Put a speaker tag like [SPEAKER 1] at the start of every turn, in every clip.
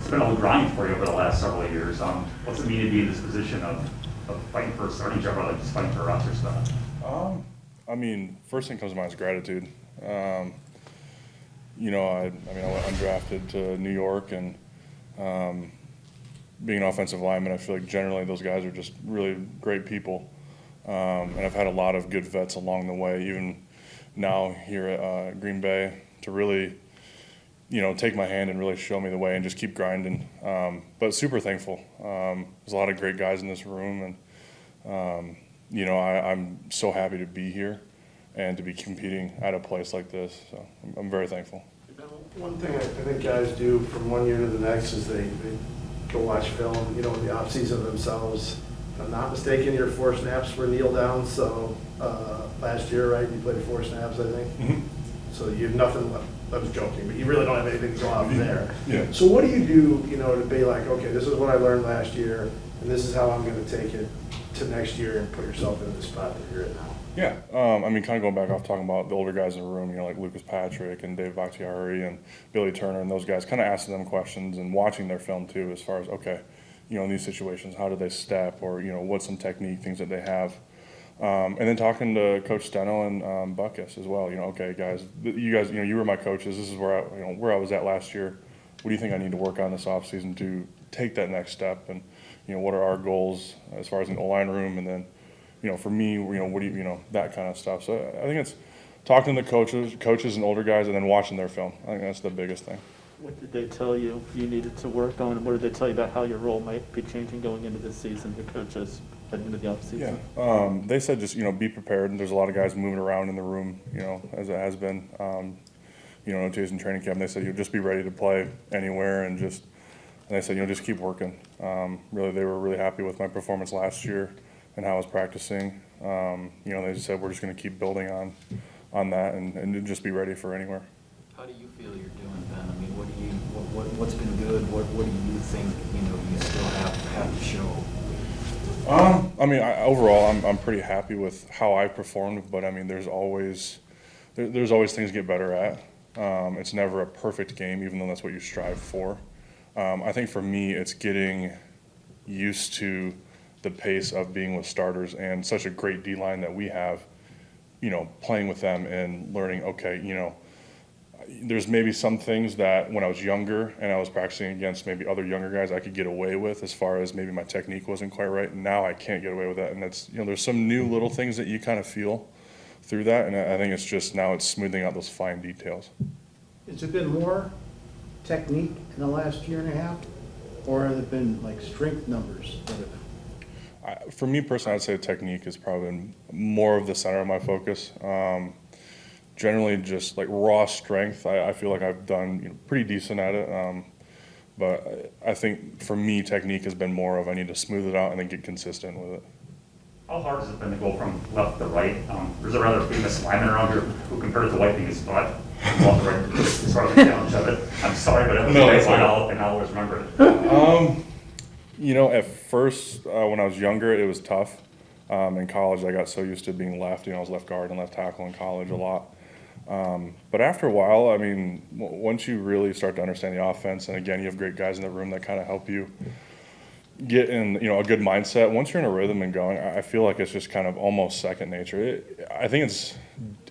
[SPEAKER 1] it's been a grind for you over the last several years. What's it mean to be in this position of fighting for a starting job rather than just fighting for a roster spot?
[SPEAKER 2] I mean, first thing comes to mind is gratitude. You know, I went undrafted to New York, and being an offensive lineman, I feel like generally those guys are just really great people. And I've had a lot of good vets along the way, even now here at Green Bay, to really, you know, take my hand and really show me the way and just keep grinding. But super thankful. There's a lot of great guys in this room, and you know, I'm so happy to be here and to be competing at a place like this. So I'm very thankful.
[SPEAKER 3] One thing I think guys do from one year to the next is they go watch film, you know, in the off season themselves. If I'm not mistaken, your 4 snaps were kneel down, so last year, right, you played 4 snaps, I think?
[SPEAKER 2] Mm-hmm.
[SPEAKER 3] So you have nothing left. I was joking, but you really don't have anything to go out there.
[SPEAKER 2] Yeah.
[SPEAKER 3] So what do you do, you know, to be like, okay, this is what I learned last year, and this is how I'm going to take it to next year and put yourself in the spot that you're in now?
[SPEAKER 2] Yeah, I mean, kind of going back off talking about the older guys in the room, you know, like Lucas Patrick and Dave Bakhtiari and Billy Turner and those guys, kind of asking them questions and watching their film too, as far as, okay, you know, in these situations, how do they step, or, you know, what's some technique, things that they have. And then talking to Coach Steno and Buckus as well, you know, okay, guys, you know, you were my coaches. This is where where I was at last year. What do you think I need to work on this offseason to take that next step? And, you know, what are our goals as far as in the line room? And then, you know, for me, you know, what do you know, that kind of stuff. So I think it's talking to the coaches and older guys, and then watching their film. I think that's the biggest thing.
[SPEAKER 4] What did they tell you needed to work on, and what did they tell you about how your role might be changing going into this season, the coaches heading into the offseason?
[SPEAKER 2] Yeah, they said just, you know, be prepared. And there's a lot of guys moving around in the room, you know, as it has been, you know, in training camp. They said, you know, just be ready to play anywhere, and they said, you know, just keep working. Really, they were really happy with my performance last year and how I was practicing. You know, they just said we're just going to keep building on that and just be ready for anywhere.
[SPEAKER 5] How do you feel you're doing, Ben? I mean, what's been good? What do you think, you know, you still have to show?
[SPEAKER 2] I mean, overall, I'm pretty happy with how I performed, but I mean, there's always things to get better at. It's never a perfect game, even though that's what you strive for. I think for me, it's getting used to the pace of being with starters and such a great D-line that we have, you know, playing with them and learning, okay, you know, there's maybe some things that when I was younger and I was practicing against maybe other younger guys, I could get away with, as far as maybe my technique wasn't quite right. And now I can't get away with that. And that's, you know, there's some new little things that you kind of feel through that. And I think it's just now it's smoothing out those fine details.
[SPEAKER 6] Has it been more technique in the last year and a half, or has it been like strength numbers that have?
[SPEAKER 2] For me personally, I'd say technique is probably more of the center of my focus. Generally, just like raw strength, I feel like I've done, you know, pretty decent at it. But I think for me, technique has been more of I need to smooth it out and then get consistent with it.
[SPEAKER 1] How hard has it been to go from left to right? There's a rather famous lineman around here who compared it to wiping his butt. Walk right as far as the challenge of it. I'm sorry, but it was nice, and I'll always remember it.
[SPEAKER 2] You know, at first, when I was younger, it was tough. In college, I got so used to being left. You know, I was left guard and left tackle in college a lot. But after a while, I mean, once you really start to understand the offense, and again, you have great guys in the room that kind of help you get in, you know, a good mindset. Once you're in a rhythm and going, I feel like it's just kind of almost second nature. I think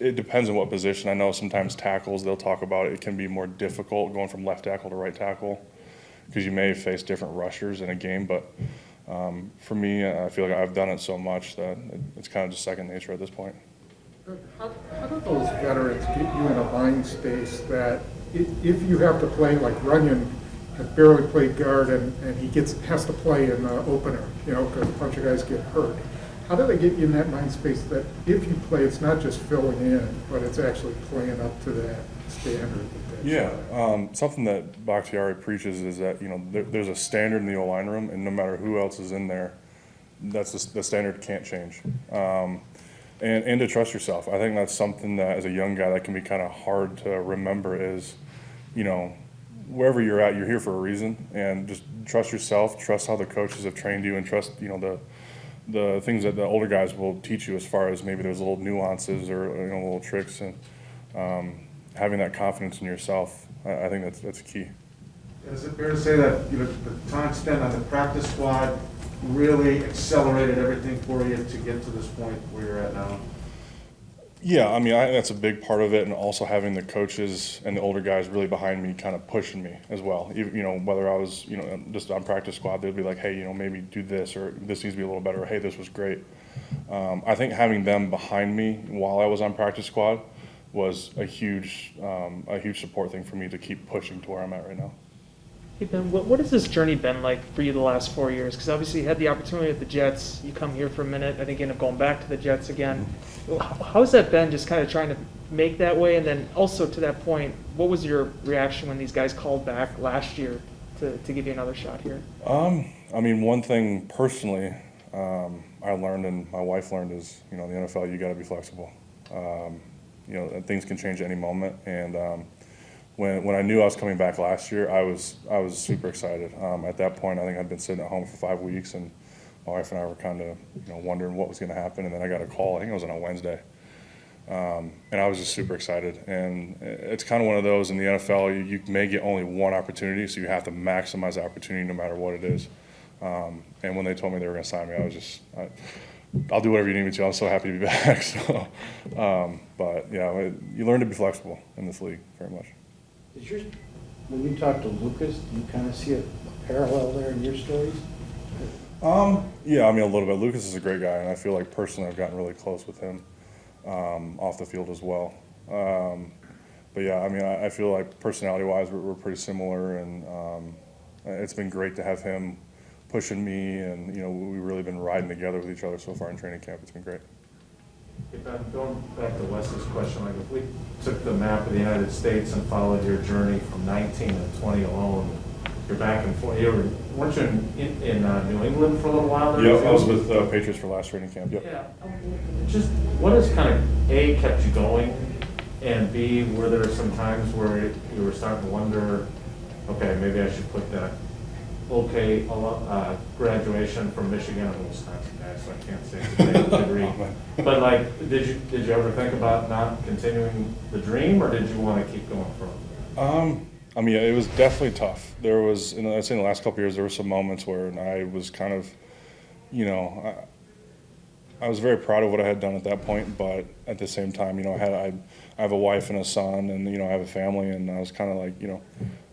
[SPEAKER 2] it depends on what position. I know sometimes tackles, they'll talk about it can be more difficult going from left tackle to right tackle, because you may face different rushers in a game. But for me, I feel like I've done it so much that it's kind of just second nature at this point.
[SPEAKER 7] How do those veterans get you in a mind space that if you have to play, like Runyon had barely played guard and he has to play in the opener, you know, because a bunch of guys get hurt. How do they get you in that mind space that if you play, it's not just filling in, but it's actually playing up to that standard?
[SPEAKER 2] Yeah, something that Bakhtiari preaches is that, you know, there's a standard in the O-line room, and no matter who else is in there, that's the standard can't change. And to trust yourself. I think that's something that as a young guy that can be kind of hard to remember is, you know, wherever you're at, you're here for a reason, and just trust yourself, trust how the coaches have trained you, and trust, you know, the things that the older guys will teach you as far as maybe there's little nuances or, you know, little tricks, and having that confidence in yourself, I think that's key.
[SPEAKER 8] Is it fair to say that the time spent on the practice squad really accelerated everything for you to get to this point where you're at now?
[SPEAKER 2] Yeah, I mean, that's a big part of it, and also having the coaches and the older guys really behind me, kind of pushing me as well. Whether I was, just on practice squad, they'd be like, hey, maybe do this, or this needs to be a little better, or hey, this was great. I think having them behind me while I was on practice squad was a huge support thing for me to keep pushing to where I'm at right now.
[SPEAKER 9] Hey Ben, what has this journey been like for you the last 4 years? Because obviously you had the opportunity at the Jets, you come here for a minute, I think you end up going back to the Jets again. How's that been, just kind of trying to make that way? And then also to that point, what was your reaction when these guys called back last year to give you another shot here?
[SPEAKER 2] I mean, one thing personally I learned and my wife learned is, the NFL, you got to be flexible. Things can change at any moment, and when I knew I was coming back last year, I was super excited. At that point, I think I'd been sitting at home for 5 weeks, and my wife and I were kind of wondering what was going to happen. And then I got a call. I think it was on a Wednesday, and I was just super excited. And it's kind of one of those in the NFL. You may get only one opportunity, so you have to maximize the opportunity no matter what it is. And when they told me they were going to sign me, I was I'll do whatever you need me to. I'm so happy to be back. So, but yeah, you learn to be flexible in this league very much.
[SPEAKER 6] When you talk to Lucas, do you kind of see a parallel there in your stories?
[SPEAKER 2] Yeah, I mean, a little bit. Lucas is a great guy, and I feel like personally I've gotten really close with him off the field as well. But yeah, I mean, I feel like personality-wise we're pretty similar, and it's been great to have him pushing me, and we've really been riding together with each other so far in training camp. It's been great.
[SPEAKER 8] Hey Ben, going back to Wesley's question, like if we took the map of the United States and followed your journey from 19 to 20 alone, you're back and forth. Weren't you in New England for a little while there?
[SPEAKER 2] Yeah, I was with Patriots for last training camp. Yep.
[SPEAKER 8] Yeah. Just what has kind of A, kept you going, and B, were there some times where you were starting to wonder, okay, maybe I should put that graduation from Michigan, I'm Wisconsin guy, so I can't say it's a degree. But like, did you ever think about not continuing the dream, or did you want to keep going for it?
[SPEAKER 2] I mean, it was definitely tough. There was, I'd say in the last couple of years, there were some moments where I was kind of, I was very proud of what I had done at that point, but at the same time, I have a wife and a son, and I have a family, and I was kind of like,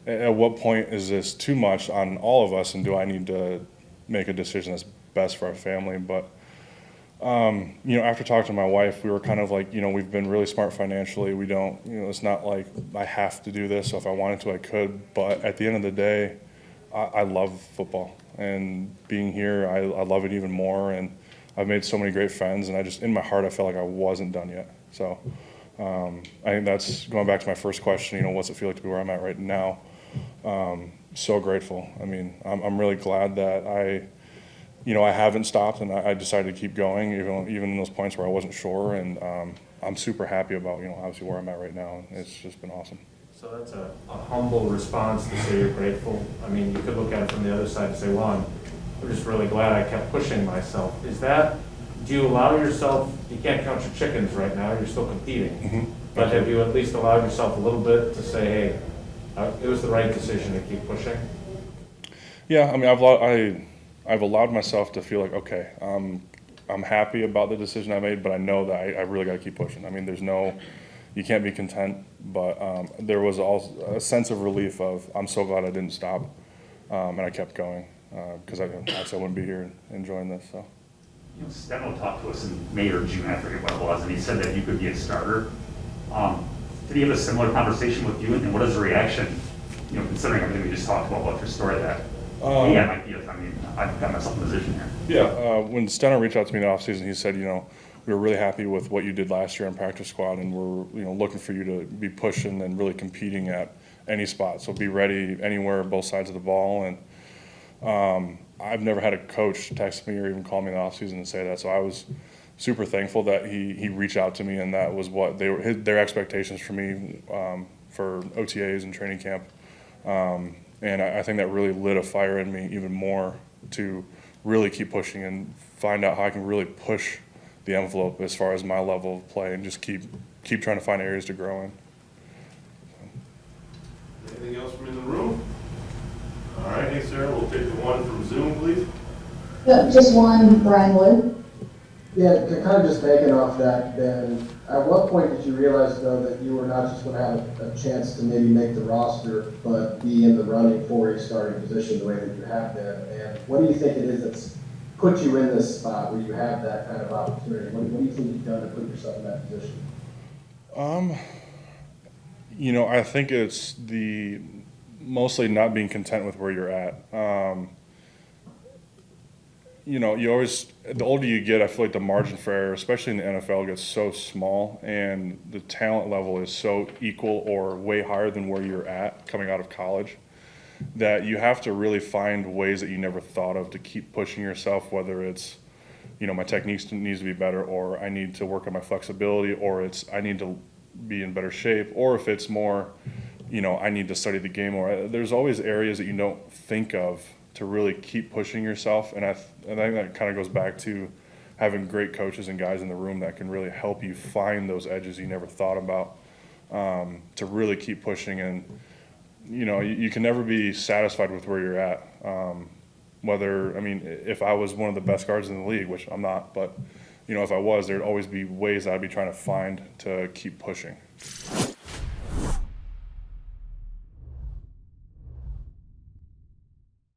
[SPEAKER 2] at what point is this too much on all of us, and do I need to make a decision that's best for our family? But after talking to my wife, we were kind of like, we've been really smart financially. We don't, it's not like I have to do this, so if I wanted to, I could. But at the end of the day, I love football, and being here, I love it even more, and I've made so many great friends, and in my heart, I felt like I wasn't done yet. So I think that's going back to my first question, what's it feel like to be where I'm at right now? So grateful. I mean, I'm really glad that I haven't stopped, and I decided to keep going, even in those points where I wasn't sure. And I'm super happy about, obviously where I'm at right now. It's just been awesome.
[SPEAKER 8] So that's a humble response to say you're grateful. I mean, you could look at it from the other side and say, well, I'm just really glad I kept pushing myself. Do you allow yourself, you can't count your chickens right now, you're still competing. Mm-hmm. But have you at least allowed yourself a little bit to say, hey, it was the right decision to keep pushing? Yeah, I mean,
[SPEAKER 2] I've allowed myself to feel like, okay, I'm happy about the decision I made, but I know that I really got to keep pushing. I mean, you can't be content, but there was also a sense of relief of, I'm so glad I didn't stop, and I kept going, because I wouldn't be here enjoying this. So.
[SPEAKER 1] Steno talked to us in May or June, I forget what it was, and he said that you could be a starter. Did he have a similar conversation with you, and what is the reaction, considering everything we just talked about your story, that yeah, it might be, I've got myself in a position here.
[SPEAKER 2] Yeah, when Steno reached out to me in the offseason, he said, we were really happy with what you did last year on practice squad, and we're looking for you to be pushing and really competing at any spot. So be ready anywhere, both sides of the ball. And I've never had a coach text me or even call me in the offseason and say that. So I was super thankful that he reached out to me, and that was what their expectations for me for OTAs and training camp. And I think that really lit a fire in me even more to really keep pushing and find out how I can really push the envelope as far as my level of play, and just keep trying to find areas to grow in.
[SPEAKER 10] Anything else from in the room? Thanks, sir. We'll take the one from Zoom, please.
[SPEAKER 11] Yep, just one, Brian Wood.
[SPEAKER 12] Yeah, kind of just banking off that, Ben, at what point did you realize, though, that you were not just going to have a chance to maybe make the roster, but be in the running for a starting position the way that you have been? And what do you think it is that's put you in this spot where you have that kind of opportunity? What do you think you've done to put yourself in that position?
[SPEAKER 2] I think it's mostly not being content with where you're at. You always, the older you get, I feel like the margin for error, especially in the NFL, gets so small, and the talent level is so equal or way higher than where you're at coming out of college, that you have to really find ways that you never thought of to keep pushing yourself, whether it's, my technique needs to be better, or I need to work on my flexibility, or I need to be in better shape, or if it's more, I need to study the game more. There's always areas that you don't think of to really keep pushing yourself, and I think that kind of goes back to having great coaches and guys in the room that can really help you find those edges you never thought about, to really keep pushing. And you can never be satisfied with where you're at. If I was one of the best guards in the league, which I'm not, but if I was, there'd always be ways I'd be trying to find to keep pushing.